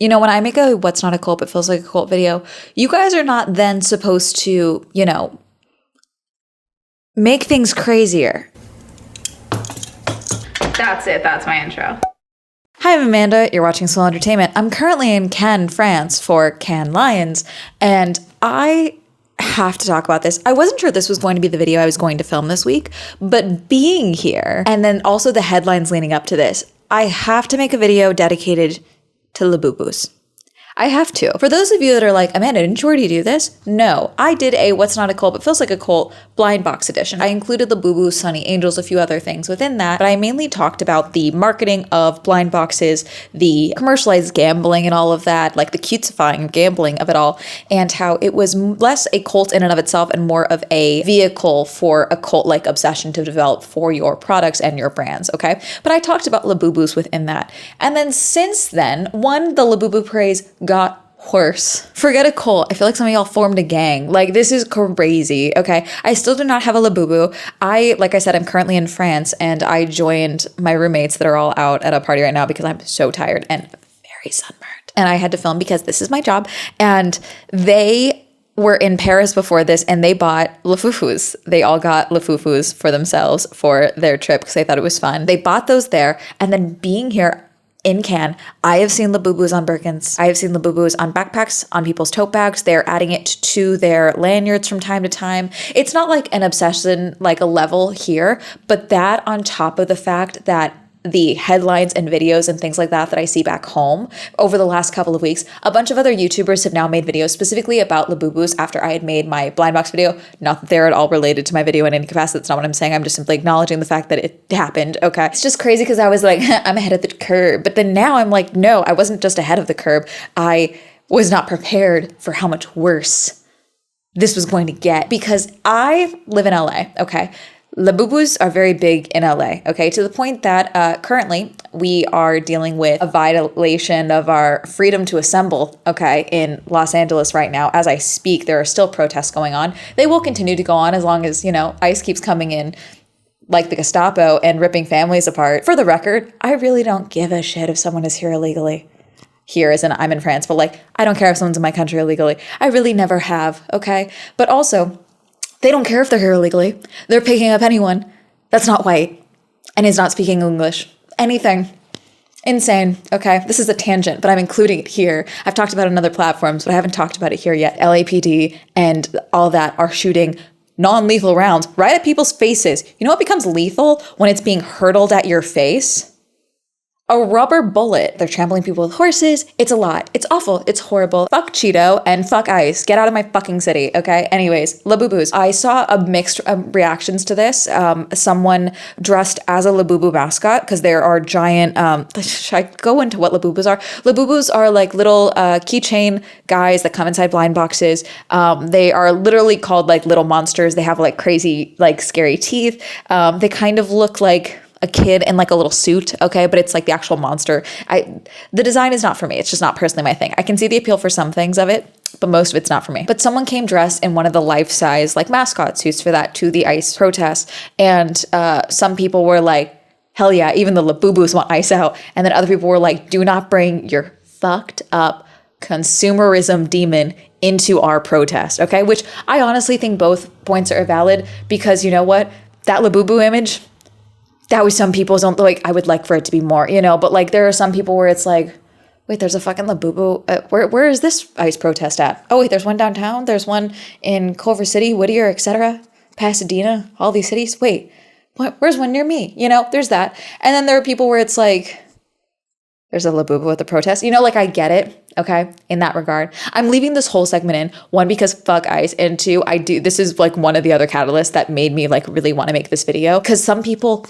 You know, when I make a what's not a cult but feels like a cult video, you guys are not then supposed to, you know, make things crazier. That's it. That's my intro. Hi, I'm Amanda. You're watching Swell Entertainment. I'm currently in Cannes, France for Cannes Lions, and I have to talk about this. I wasn't sure this was going to be the video I was going to film this week, but being here and then also the headlines leading up to this, I have to make a video dedicated to Labubus. I have to. For those of you that are like, Amanda, didn't you already do this? No, I did a what's not a cult but feels like a cult blind box edition. I included Labubus, Sonny Angeles, a few other things within that, but I mainly talked about the marketing of blind boxes, the commercialized gambling and all of that, like the cutesifying gambling of it all, and how it was less a cult in and of itself and more of a vehicle for a cult-like obsession to develop for your products and your brands, okay? But I talked about Labubus within that. And then since then, the Labubu craze got worse. Forget a cult. I feel like some of y'all formed a gang. Like, this is crazy, okay? I still do not have a Labubu. Like I said, I'm currently in France, and I joined my roommates that are all out at a party right now because I'm so tired and very sunburned. And I had to film because this is my job. And they were in Paris before this, and they bought lafufus. They all got lafufus for themselves for their trip because they thought it was fun. They bought those there, and then being here in Cannes, I have seen Labubus on Birkins. I have seen Labubus on backpacks, on people's tote bags. They're adding it to their lanyards from time to time. It's not like an obsession, like a level here, but that on top of the fact that the headlines and videos and things like that I see back home over the last couple of weeks, a bunch of other YouTubers have now made videos specifically about Labubus after I had made my blind box video. Not that they're at all related to my video in any capacity. That's not what I'm saying. I'm just simply acknowledging the fact that it happened, okay? It's just crazy because I was like, I'm ahead of the curve. But then now I'm like, no, I wasn't just ahead of the curve. I was not prepared for how much worse this was going to get because I live in LA, okay? Labubus are very big in LA, okay, to the point that currently we are dealing with a violation of our freedom to assemble, okay, in Los Angeles right now. As I speak, there are still protests going on. They will continue to go on as long as, you know, ICE keeps coming in like the Gestapo and ripping families apart. For the record, I really don't give a shit if someone is here illegally. Here as in I'm in France, but like, I don't care if someone's in my country illegally. I really never have, okay? But also, they don't care if they're here illegally. They're picking up anyone that's not white and is not speaking English. Anything. Insane. Okay, this is a tangent, but I'm including it here. I've talked about it on other platforms, but I haven't talked about it here yet. LAPD and all that are shooting non-lethal rounds right at people's faces. You know what becomes lethal when it's being hurtled at your face? A rubber bullet. They're trampling people with horses. It's a lot. It's awful. It's horrible. Fuck Cheeto and fuck ICE. Get out of my fucking city, okay? Anyways, Labubus. I saw a mixed reactions to this. Someone dressed as a Labubu mascot because there are giant, should I go into what Labubus are? Labubus are like little keychain guys that come inside blind boxes. They are literally called like little monsters. They have like crazy, like scary teeth. They kind of look like a kid in like a little suit, okay? But it's like the actual monster. The design is not for me. It's just not personally my thing. I can see the appeal for some things of it, but most of it's not for me. But someone came dressed in one of the life-size like mascot suits for that to the ICE protest. And some people were like, hell yeah, even the Labubus want ICE out. And then other people were like, do not bring your fucked up consumerism demon into our protest, okay? Which I honestly think both points are valid because you know what? That Labubu image, that was some people's own, like, I would like for it to be more, you know, but like there are some people where it's like, wait, there's a fucking Labubu. Where is this ICE protest at? Oh, wait, there's one downtown. There's one in Culver City, Whittier, etc., Pasadena, all these cities. Wait, where's one near me? You know, there's that. And then there are people where it's like, there's a Labubu at the protest. You know, like I get it, okay, in that regard. I'm leaving this whole segment in, one, because fuck ICE, and two, this is like one of the other catalysts that made me like really want to make this video because some people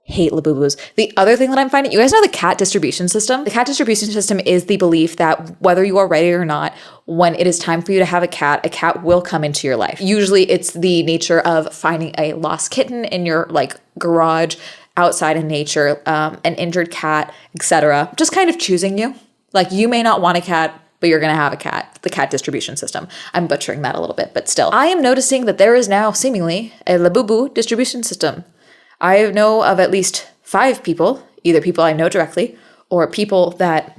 hate Labubus. The other thing that I'm finding, you guys know the cat distribution system? The cat distribution system is the belief that whether you are ready or not, when it is time for you to have a cat will come into your life. Usually it's the nature of finding a lost kitten in your like garage, outside in nature, an injured cat, etc. Just kind of choosing you. Like you may not want a cat, but you're going to have a cat, the cat distribution system. I'm butchering that a little bit, but still. I am noticing that there is now seemingly a Labubu distribution system. I know of at least 5 people, either people I know directly or people that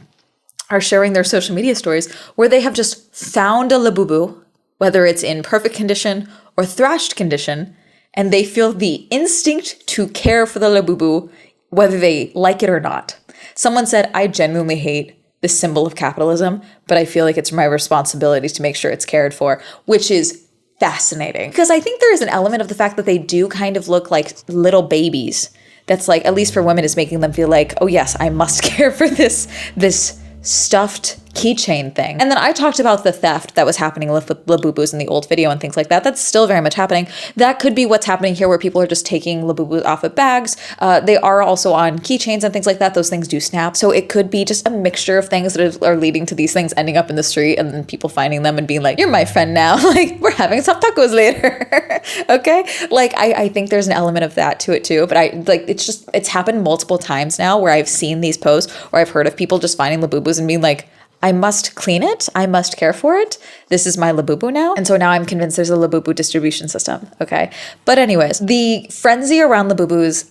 are sharing their social media stories where they have just found a labubu, whether it's in perfect condition or thrashed condition, and they feel the instinct to care for the labubu, whether they like it or not. Someone said, I genuinely hate this symbol of capitalism, but I feel like it's my responsibility to make sure it's cared for, which is fascinating. Because I think there is an element of the fact that they do kind of look like little babies. That's like, at least for women, is making them feel like, oh yes, I must care for this stuffed keychain thing. And then I talked about the theft that was happening with Labubus in the old video and things like that. That's still very much happening. That could be what's happening here, where people are just taking Labubus off of bags. They are also on keychains and things like that. Those things do snap. So it could be just a mixture of things that are leading to these things ending up in the street and then people finding them and being like, you're my friend now. Like, we're having some tacos later. Okay? Like, I think there's an element of that to it too. But it's happened multiple times now where I've seen these posts or I've heard of people just finding Labubus and being like, I must clean it. I must care for it. This is my labubu now. And so now I'm convinced there's a labubu distribution system. Okay. But anyways, the frenzy around labubus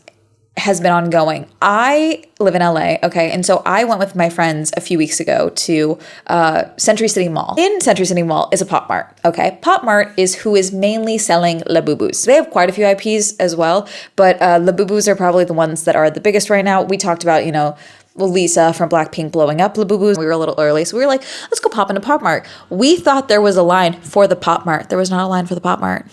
has been ongoing. I live in LA. Okay. And so I went with my friends a few weeks ago to Century City Mall. In Century City Mall is a Pop Mart. Okay. Pop Mart is who is mainly selling labubus. They have quite a few IPs as well, but labubus are probably the ones that are the biggest right now. We talked about, Lisa from Blackpink blowing up Labubus. We were a little early, so we were like, let's go pop into Pop Mart. We thought there was a line for the Pop Mart. There was not a line for the Pop Mart.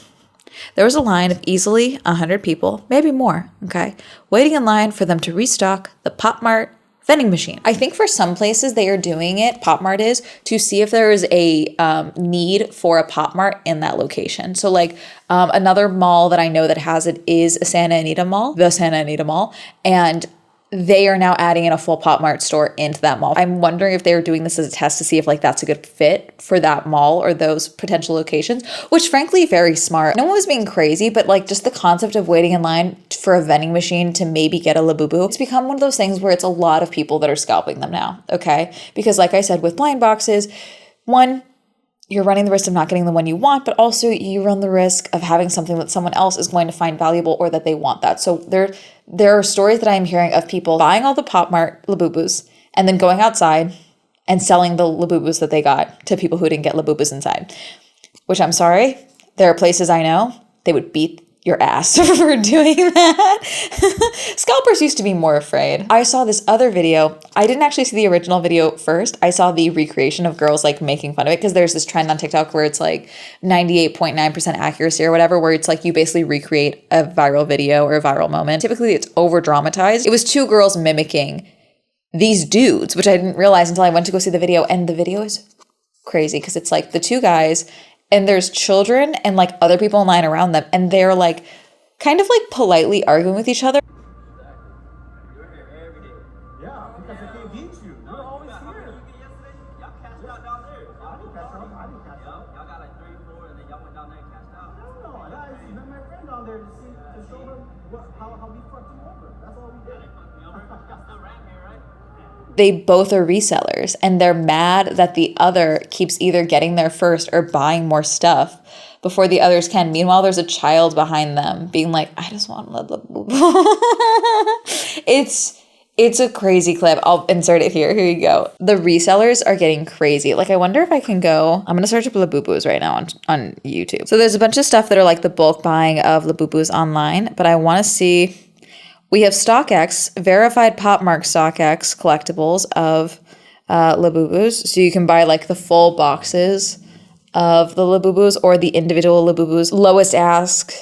There was a line of easily 100 people, maybe more, okay, waiting in line for them to restock the Pop Mart vending machine. I think for some places they are doing it, Pop Mart is, to see if there is a need for a Pop Mart in that location. So like another mall that I know that has it is the Santa Anita Mall, and they are now adding in a full Pop Mart store into that mall. I'm wondering if they're doing this as a test to see if that's a good fit for that mall or those potential locations, which frankly, very smart. No one was being crazy, but just the concept of waiting in line for a vending machine to maybe get a labubu, it's become one of those things where it's a lot of people that are scalping them now, okay? Because like I said, with blind boxes, one, you're running the risk of not getting the one you want, but also you run the risk of having something that someone else is going to find valuable or that they want that. So there are stories that I'm hearing of people buying all the Pop Mart Labubus and then going outside and selling the Labubus that they got to people who didn't get Labubus inside, which I'm sorry, there are places I know they would beat your ass for doing that. Scalpers used to be more afraid. I saw this other video. I didn't actually see the original video first. I saw the recreation of girls making fun of it because there's this trend on TikTok where it's 98.9% accuracy or whatever, where it's you basically recreate a viral video or a viral moment. Typically it's over dramatized. It was two girls mimicking these dudes, which I didn't realize until I went to go see the video. And the video is crazy because it's the two guys and there's children and other people in line around them. And they're kind of politely arguing with each other. Yeah, because I can't beat you. You're always here. Y'all cashed out down there. I didn't catch up. Y'all got 3, 4, and then y'all went down there and cashed out. No, I met my friend down there to show him how we fucked you over. That's all we did. Y'all still ran here, right? They both are resellers and they're mad that the other keeps either getting there first or buying more stuff before the others can. Meanwhile, there's a child behind them being like, I just want Labubu. It's a crazy clip. I'll insert it here. Here you go. The resellers are getting crazy. I wonder if I can go, I'm going to search up Labubus right now on YouTube. So there's a bunch of stuff that are the bulk buying of Labubus online, but I want to see. We have StockX, verified Pop Mart StockX collectibles of Labubus. So you can buy the full boxes of the Labubus or the individual Labubus. Lowest ask,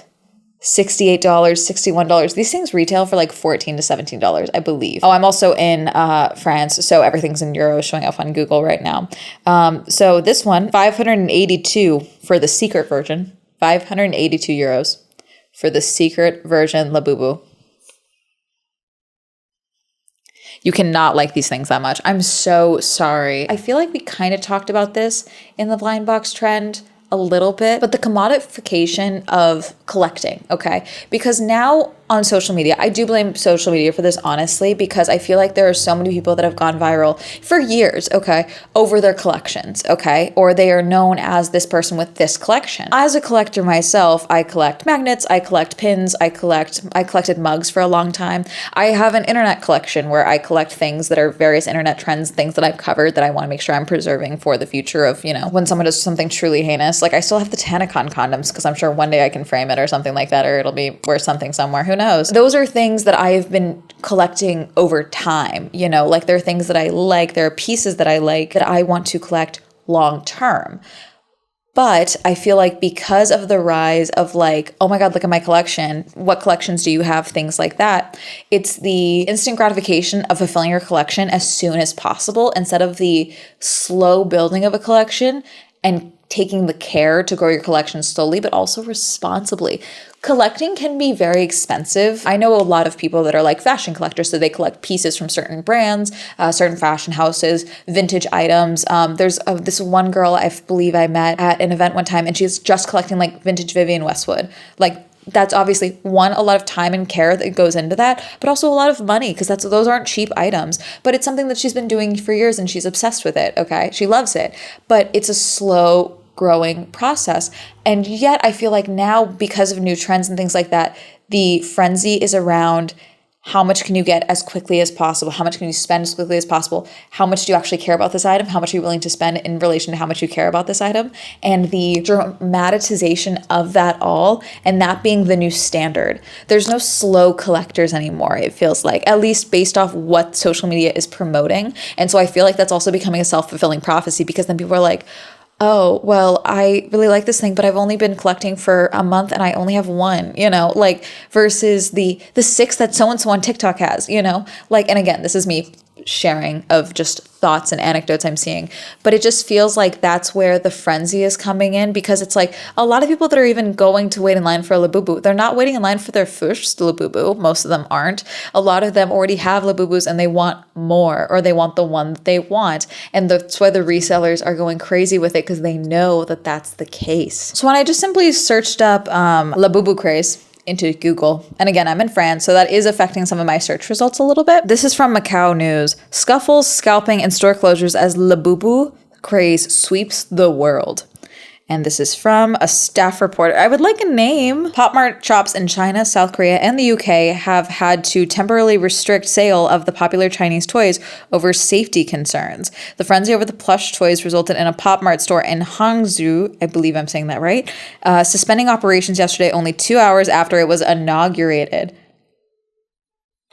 $68, $61. These things retail for $14 to $17, I believe. Oh, I'm also in France, so everything's in euros showing up on Google right now. So this one, 582 for the secret version. 582 euros for the secret version Labubu. You cannot like these things that much. I'm so sorry. I feel like we kind of talked about this in the blind box trend a little bit, but the commodification of collecting, okay? Because now on social media, I do blame social media for this, honestly, because I feel like there are so many people that have gone viral for years, okay, over their collections, okay? Or they are known as this person with this collection. As a collector myself, I collect magnets, I collect pins, I collected mugs for a long time. I have an internet collection where I collect things that are various internet trends, things that I've covered that I want to make sure I'm preserving for the future of, you know, when someone does something truly heinous. Like I still have the Tanacon condoms because I'm sure one day I can frame it or something like that, or it'll be worth something somewhere. Who knows? Those are things that I've been collecting over time. You know, like there are things that I like, there are pieces that I like that I want to collect long term. But I feel like because of the rise of like, oh my God, look at my collection. What collections do you have? Things like that. It's the instant gratification of fulfilling your collection as soon as possible instead of the slow building of a collection and taking the care to grow your collection slowly, but also responsibly. Collecting can be very expensive. I know a lot of people that are like fashion collectors, so they collect pieces from certain brands, certain fashion houses, vintage items. There's this one girl I believe I met at an event one time, and she's just collecting like vintage Vivienne Westwood. Like that's obviously one, a lot of time and care that goes into that, but also a lot of money because those aren't cheap items. But it's something that she's been doing for years and she's obsessed with it. Okay, she loves it, but it's a slow growing process. And yet I feel like now, because of new trends and things like that, the frenzy is around how much can you get as quickly as possible? How much can you spend as quickly as possible? How much do you actually care about this item? How much are you willing to spend in relation to how much you care about this item? And the dramatization of that all, and that being the new standard. There's no slow collectors anymore, it feels like, at least based off what social media is promoting. And so I feel like that's also becoming a self-fulfilling prophecy, because then people are like, oh, well, I really like this thing, but I've only been collecting for a month and I only have one, you know, like versus the six that so-and-so on TikTok has, you know, like, and again, this is me sharing of just thoughts and anecdotes I'm seeing, but it just feels like that's where the frenzy is coming in, because it's like a lot of people that are even going to wait in line for a labubu, they're not waiting in line for their first labubu. Most of them aren't. A lot of them already have labubus and they want more, or they want the one that they want. And that's why the resellers are going crazy with it, because they know that that's the case. So when I just simply searched up labubu craze into Google. And again, I'm in France, so that is affecting some of my search results a little bit. This is from Macau News. Scuffles, scalping, and store closures as labubu craze sweeps the world. And this is from a staff report. I would like a name. Pop Mart shops in China, South Korea, and the UK have had to temporarily restrict sale of the popular Chinese toys over safety concerns. The frenzy over the plush toys resulted in a Pop Mart store in Hangzhou, I believe I'm saying that right, suspending operations yesterday only 2 hours after it was inaugurated.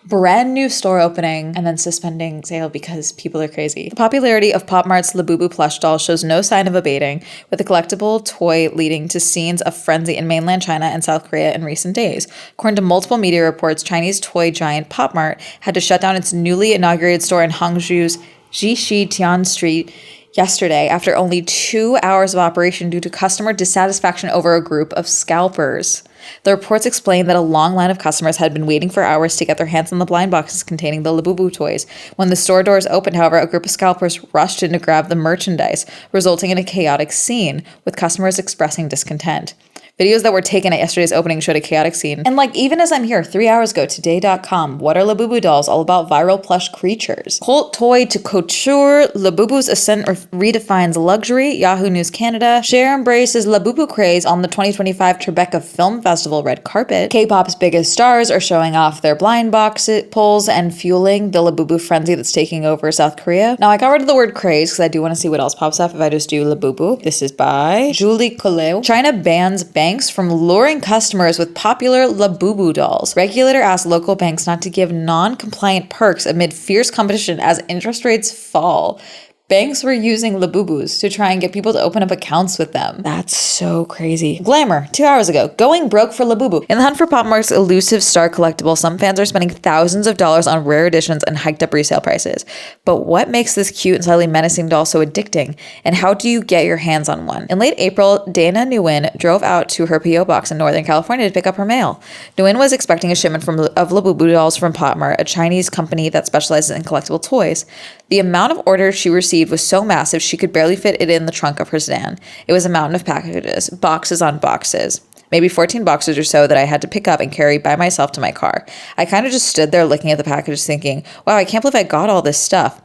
Brand new store opening and then suspending sale because people are crazy. The popularity of Pop Mart's Labubu plush doll shows no sign of abating, with the collectible toy leading to scenes of frenzy in mainland China and South Korea in recent days. According to multiple media reports, Chinese toy giant Pop Mart had to shut down its newly inaugurated store in Hangzhou's Jishi Tian Street yesterday after only 2 hours of operation due to customer dissatisfaction over a group of scalpers. The reports explained that a long line of customers had been waiting for hours to get their hands on the blind boxes containing the Labubu toys. When the store doors opened, however, a group of scalpers rushed in to grab the merchandise, resulting in a chaotic scene, with customers expressing discontent. Videos that were taken at yesterday's opening showed a chaotic scene. And like, even as I'm here, 3 hours ago, today.com, what are Labubu dolls all about viral plush creatures? Cult toy to couture, Labubu's ascent redefines luxury, Yahoo News Canada. Cher embraces Labubu craze on the 2025 Tribeca Film Festival red carpet. K-pop's biggest stars are showing off their blind box pulls and fueling the Labubu frenzy that's taking over South Korea. Now, I got rid of the word craze because I do want to see what else pops up if I just do Labubu. This is by Julie Coleo. China bans banks from luring customers with popular Labubu dolls. Regulator asked local banks not to give non-compliant perks amid fierce competition as interest rates fall. Banks were using Labubus to try and get people to open up accounts with them. That's so crazy. Glamour, 2 hours ago, going broke for Labubu. In the hunt for Pop Mart's elusive star collectible, some fans are spending thousands of dollars on rare editions and hiked up resale prices. But what makes this cute and slightly menacing doll so addicting? And how do you get your hands on one? In late April, Dana Nguyen drove out to her P.O. box in Northern California to pick up her mail. Nguyen was expecting a shipment of Labubu dolls from Pop Mart, a Chinese company that specializes in collectible toys. The amount of orders she received was so massive she could barely fit it in the trunk of her sedan. It was a mountain of packages, boxes on boxes. maybe 14 boxes or so that I had to pick up and carry by myself to my car. I kind of just stood there looking at the packages thinking, wow, I can't believe I got all this stuff.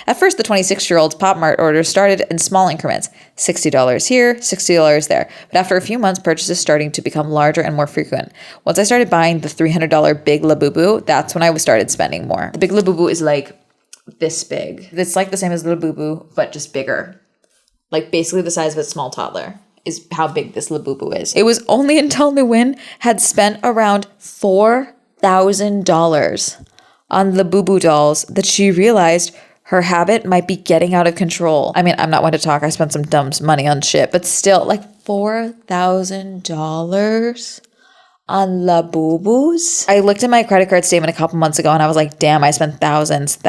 At first, the 26-year-old's Pop Mart order started in small increments, $60 here, $60 there. But after a few months, purchases starting to become larger and more frequent. Once I started buying the $300 big labubu, that's when I started spending more. The big labubu is like this big. It's like the same as the labubu, but just bigger. Like basically the size of a small toddler is how big this labubu is. It was only until Nguyen had spent around $4,000 on labubu dolls that she realized her habit might be getting out of control. I mean, I'm not one to talk. I spent some dumb money on shit, but still, like $4,000 on Labubus. I looked at my credit card statement a couple months ago and I was like, damn, I spent thousands.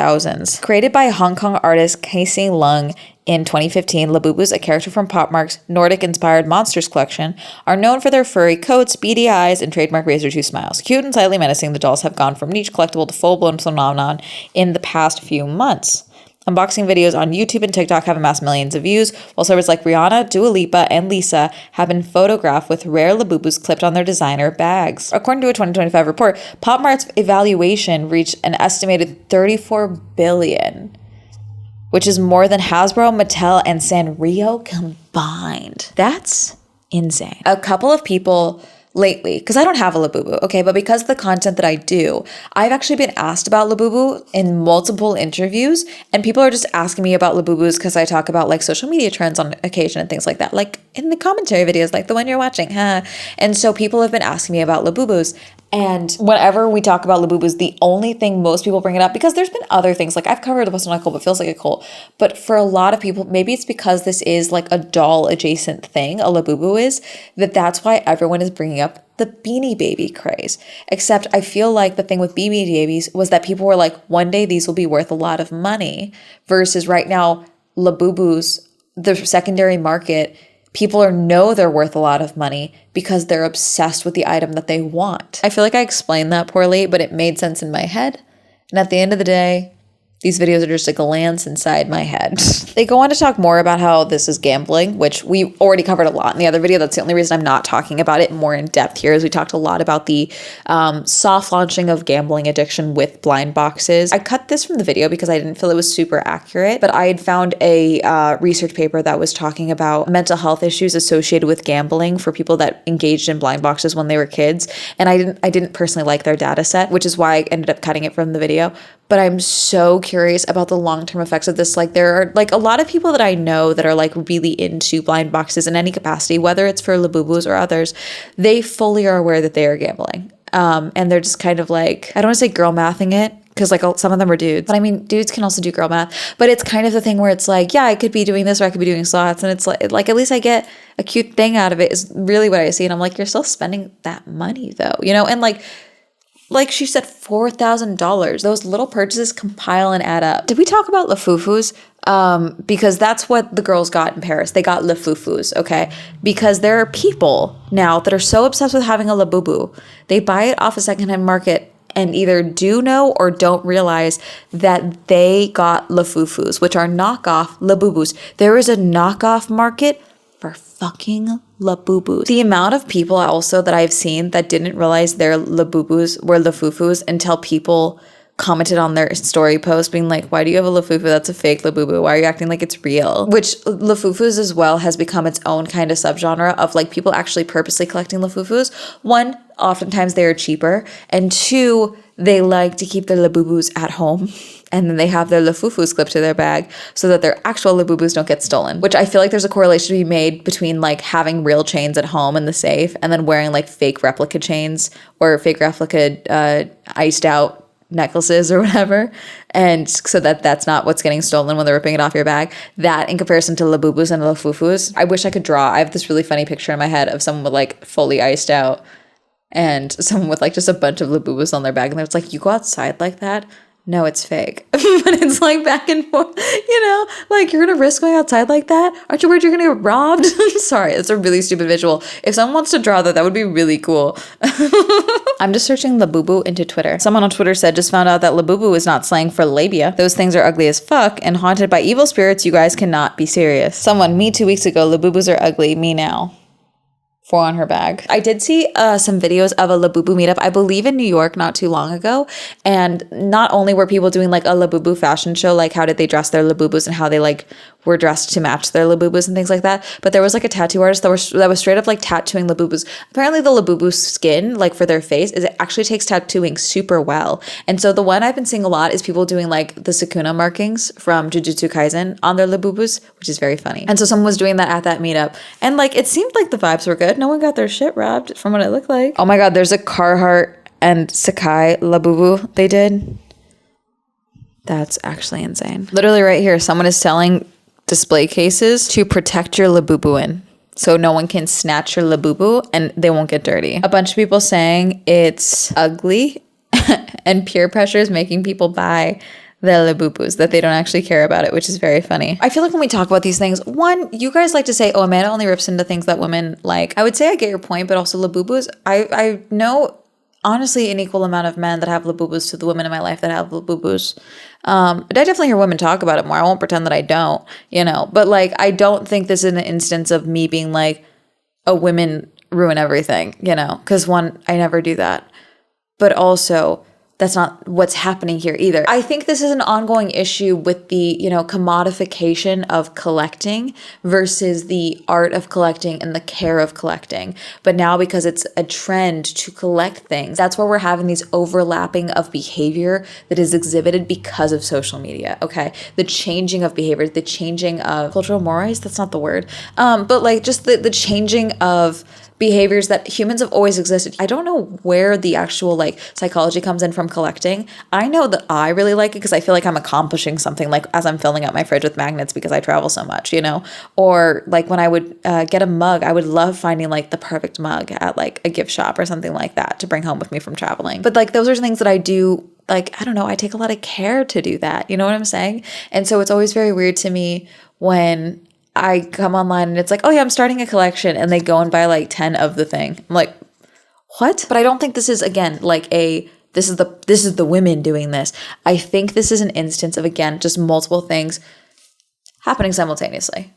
Created by Hong Kong artist Casey Lung in 2015, Labubus, a character from Pop Mart's Nordic-inspired Monsters collection, are known for their furry coats, beady eyes, and trademark razor-tooth smiles. Cute and slightly menacing, the dolls have gone from niche collectible to full-blown phenomenon in the past few months. Unboxing videos on YouTube and TikTok have amassed millions of views, while celebrities like Rihanna, Dua Lipa, and Lisa have been photographed with rare Labubus clipped on their designer bags. According to a 2025 report, Pop Mart's evaluation reached an estimated $34 billion, which is more than Hasbro, Mattel, and Sanrio combined. That's insane. A couple of people lately, because I don't have a Labubu, okay, but because of the content that I do, I've actually been asked about Labubu in multiple interviews, and people are just asking me about Labubus because I talk about like social media trends on occasion and things like that, like in the commentary videos, like the one you're watching, huh? And so people have been asking me about Labubus. And whenever we talk about Labubus, the only thing most people bring it up, because there's been other things, like I've covered the What's Not Cool, but feels like a cult. But for a lot of people, maybe it's because this is like a doll adjacent thing, a Labubu is, that's why everyone is bringing up the Beanie Baby craze. Except I feel like the thing with Beanie Babies was that people were like, one day these will be worth a lot of money, versus right now, Labubus, the secondary market, people know they're worth a lot of money because they're obsessed with the item that they want. I feel like I explained that poorly, but it made sense in my head. And at the end of the day, these videos are just a glance inside my head. They go on to talk more about how this is gambling, which we already covered a lot in the other video. That's the only reason I'm not talking about it more in depth here, is we talked a lot about the soft launching of gambling addiction with blind boxes. I cut this from the video because I didn't feel it was super accurate, but I had found a research paper that was talking about mental health issues associated with gambling for people that engaged in blind boxes when they were kids. And I didn't personally like their data set, which is why I ended up cutting it from the video. But I'm so curious about the long-term effects of this. Like there are like a lot of people that I know that are like really into blind boxes in any capacity, whether it's for Labubus or others, they fully are aware that they are gambling. And they're just kind of like, I don't want to say girl mathing it, because like some of them are dudes, but I mean, dudes can also do girl math, but it's kind of the thing where it's like, yeah, I could be doing this or I could be doing slots. And it's like at least I get a cute thing out of it is really what I see. And I'm like, you're still spending that money though, you know? And like she said, $4,000. Those little purchases compile and add up. Did we talk about Lafufus? Because that's what the girls got in Paris. They got Lafufus, okay? Because there are people now that are so obsessed with having a Labubu. They buy it off a secondhand market and either do know or don't realize that they got Lafufus, which are knockoff Labubus. There is a knockoff market for fucking Labubus. The amount of people also that I've seen that didn't realize their Labubus were Lafufus until people commented on their story post being like, why do you have a Lafufu? That's a fake Labubu. Why are you acting like it's real? Which Lafufus as well has become its own kind of subgenre of like people actually purposely collecting Lafufus. One, oftentimes they are cheaper. And two, they like to keep their Labubus at home. And then they have their Lafufus clipped to their bag so that their actual Labubus don't get stolen. Which I feel like there's a correlation to be made between like having real chains at home in the safe and then wearing like fake replica chains or fake replica iced out necklaces or whatever, and so that's not what's getting stolen when they're ripping it off your bag. That in comparison to Labubus and Lafufus, I wish I could draw. I have this really funny picture in my head of someone with like fully iced out and someone with like just a bunch of Labubus on their bag, and it's like, you go outside like that? No, it's fake. But it's like back and forth, you know, like you're gonna risk going outside like that? Aren't you worried you're gonna get robbed? Sorry, it's a really stupid visual. If someone wants to draw that, that would be really cool. I'm just searching Labubu into Twitter. Someone on Twitter said, just found out that Labubu is not slang for labia. Those things are ugly as fuck and haunted by evil spirits. You guys cannot be serious. Someone, me 2 weeks ago, Labubus are ugly, me now. for on her bag. I did see some videos of a Labubu meetup, I believe in New York not too long ago. And not only were people doing like a Labubu fashion show, like how did they dress their Labubus and how they like were dressed to match their Labubus and things like that. But there was like a tattoo artist that was straight up like tattooing Labubus. Apparently the Labubu skin, like for their face, is it actually takes tattooing super well. And so the one I've been seeing a lot is people doing like the Sukuna markings from Jujutsu Kaisen on their Labubus, which is very funny. And so someone was doing that at that meetup. And like it seemed like the vibes were good. No one got their shit robbed from what it looked like. Oh my God, there's a Carhartt and Sakai Labubu they did. That's actually insane. Literally right here, someone is selling display cases to protect your Labubu in. So no one can snatch your Labubu and they won't get dirty. A bunch of people saying it's ugly and peer pressure is making people buy the Labubus, that they don't actually care about it, which is very funny. I feel like when we talk about these things, one, you guys like to say, oh, Amanda only rips into things that women like. I would say I get your point, but also Labubus, I know honestly an equal amount of men that have Labubus to the women in my life that have Labubus. I definitely hear women talk about it more. I won't pretend that I don't, you know, but like, I don't think this is an instance of me being like, oh, women ruin everything, you know, because one, I never do that. But also, that's not what's happening here either. I think this is an ongoing issue with the, you know, commodification of collecting versus the art of collecting and the care of collecting. But now because it's a trend to collect things, that's where we're having these overlapping of behavior that is exhibited because of social media, okay? The changing of behaviors, the changing of cultural mores, that's not the word. But like just the changing of behaviors that humans have always existed. I don't know where the actual like psychology comes in from collecting. I know that I really like it because I feel like I'm accomplishing something, like as I'm filling out my fridge with magnets because I travel so much, you know? Or like when I would get a mug, I would love finding like the perfect mug at like a gift shop or something like that to bring home with me from traveling. But like those are things that I do, like, I don't know, I take a lot of care to do that. You know what I'm saying? And so it's always very weird to me when I come online and it's like, oh yeah, I'm starting a collection, and they go and buy like 10 of the thing. I'm like, what? But I don't think this is, again, like this is the women doing this. I think this is an instance of, again, just multiple things happening simultaneously.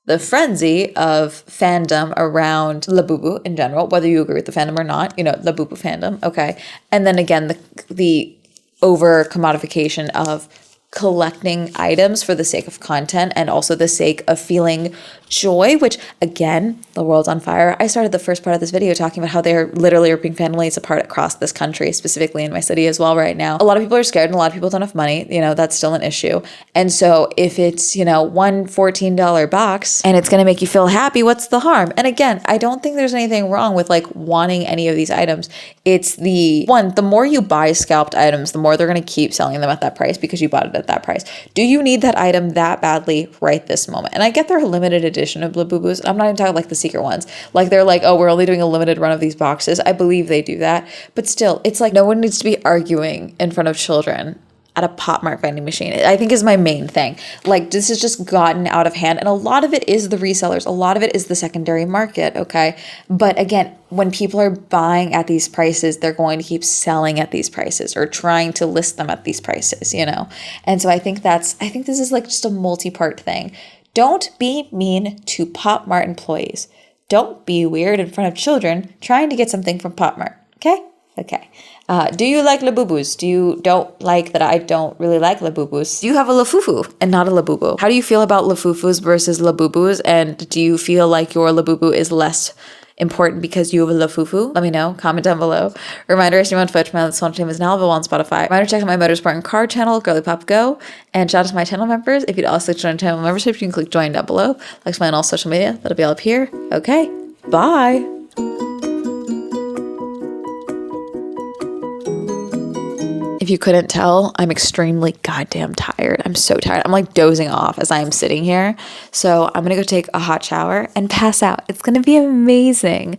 The frenzy of fandom around Labubu in general, whether you agree with the fandom or not, you know, Labubu fandom, okay. And then again, the over commodification of collecting items for the sake of content and also the sake of feeling joy, which again, the world's on fire. I started the first part of this video talking about how they're literally ripping families apart across this country, specifically in my city as well right now. A lot of people are scared and a lot of people don't have money. You know, that's still an issue. And so if it's, you know, one $14 box and it's going to make you feel happy, what's the harm? And again, I don't think there's anything wrong with like wanting any of these items. It's the more you buy scalped items, the more they're going to keep selling them at that price because you bought it at that price. Do you need that item that badly right this moment? And I get they're a limited edition of Labubus. I'm not even talking like the secret ones. Like they're like, oh, we're only doing a limited run of these boxes. I believe they do that. But still, it's like no one needs to be arguing in front of children at a Pop Mart vending machine, I think is my main thing. Like this has just gotten out of hand. And a lot of it is the resellers. A lot of it is the secondary market, okay? But again, when people are buying at these prices, they're going to keep selling at these prices or trying to list them at these prices, you know? And so I think this is like just a multi-part thing. Don't be mean to Pop Mart employees. Don't be weird in front of children trying to get something from Pop Mart, okay? Okay. Do you like Labubus? Don't like that I don't really like Labubus? Do you have a Lafufu and not a Labubu? How do you feel about Lafufus versus Labubus? And do you feel like your Labubu is less important because you have a Lafufu? Let me know. Comment down below. Reminder, I stream on Twitch. My Swell Entertainment is now available on Spotify. Reminder, check out my Motorsport and Car channel, Girly Pop Go. And shout out to my channel members. If you'd also join channel membership, you can click join down below. Like my on all social media. That'll be all up here. Okay. Bye. If you couldn't tell, I'm extremely goddamn tired. I'm so tired. I'm like dozing off as I am sitting here. So I'm going to go take a hot shower and pass out. It's going to be amazing.